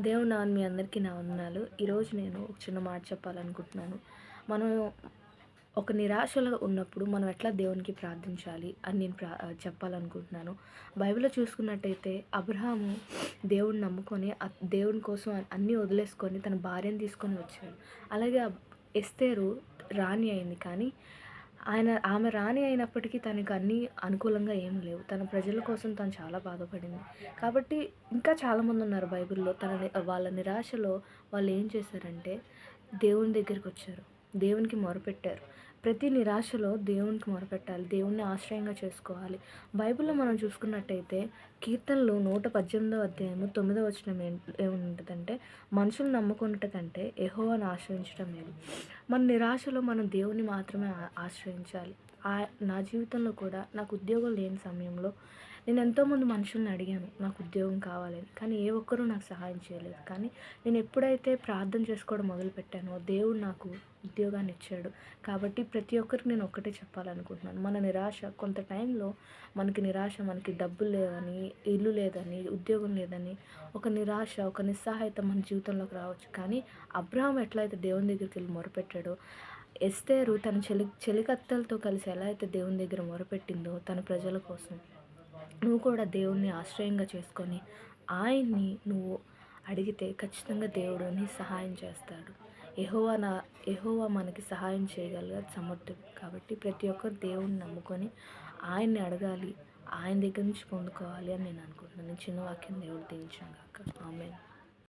దేవుని నామమున మీ అందరికీ నా వందనాలు. ఈరోజు నేను ఒక చిన్న మాట చెప్పాలనుకుంటున్నాను. మనం ఒక నిరాశలో ఉన్నప్పుడు మనం ఎట్లా దేవునికి ప్రార్థించాలి అని నేను చెప్పాలనుకుంటున్నాను. బైబిల్‌లో చూసుకున్నట్టయితే అబ్రహాము దేవుడిని నమ్ముకొని దేవుని కోసం అన్నీ వదిలేసుకొని తన భార్యను తీసుకొని వచ్చాడు. అలాగే ఎస్తేరు రాణి అయింది. కానీ ఆమె రాణి అయినప్పటికీ తనకు అన్నీ అనుకూలంగా ఏం లేవు. తన ప్రజల కోసం తను చాలా బాధపడింది. కాబట్టి ఇంకా చాలామందున్నారు బైబిల్‌లో వాళ్ళ నిరాశలో వాళ్ళు ఏం చేశారంటే దేవుని దగ్గరికొచ్చారు. దేవునికి మొరపెట్టారు. ప్రతి నిరాశలో దేవునికి మొరపెట్టాలి. దేవుడిని ఆశ్రయంగా చేసుకోవాలి. బైబిల్‌లో మనం చూసుకున్నట్టయితే కీర్తనలు 118 అధ్యాయము 9 వచనం ఏముంటదంటే, మనుషులు నమ్ముకొనుట కంటే యెహోవాను ఆశ్రయించడం మేలు. మన నిరాశలో మనం దేవుని మాత్రమే ఆశ్రయించాలి. నా జీవితంలో కూడా నాకు ఉద్యోగం లేని సమయంలో నేను ఎంతోమంది మనుషుల్ని అడిగాను నాకు ఉద్యోగం కావాలని. కానీ ఏ ఒక్కరూ నాకు సహాయం చేయలేదు. కానీ నేను ఎప్పుడైతే ప్రార్థన చేసుకోవడం మొదలుపెట్టానో దేవుడు నాకు ఉద్యోగాన్ని ఇచ్చాడు. కాబట్టి ప్రతి ఒక్కరికి నేను ఒక్కటే చెప్పాలనుకుంటున్నాను. మన నిరాశ కొంత టైంలో మనకి డబ్బులు లేవని, ఇల్లు లేదని, ఉద్యోగం లేదని ఒక నిరాశ, ఒక నిస్సహాయత మన జీవితంలోకి రావచ్చు. కానీ అబ్రహాం ఎట్లయితే దేవుని దగ్గరికి వెళ్ళి మొరపెట్టాడో, ఎస్తేరు తన చెలికత్తెలతో కలిసి ఎలా అయితే దేవుని దగ్గర మొరపెట్టిందో తన ప్రజల కోసం, నువ్వు కూడా దేవుణ్ణి ఆశ్రయంగా చేసుకొని ఆయన్ని నువ్వు అడిగితే ఖచ్చితంగా దేవుడు నీ సహాయం చేస్తాడు. యెహోవా మనకి సహాయం చేయగల సమర్థుడు. కాబట్టి ప్రతి ఒక్కరు దేవుణ్ణి నమ్ముకొని ఆయన్ని అడగాలి. ఆయన దగ్గర నుంచి పొందుకోవాలి అని నేను అనుకుంటున్నాను. చిన్న వాక్యం దేవుడు దీవించును గాక. ఆమేన్.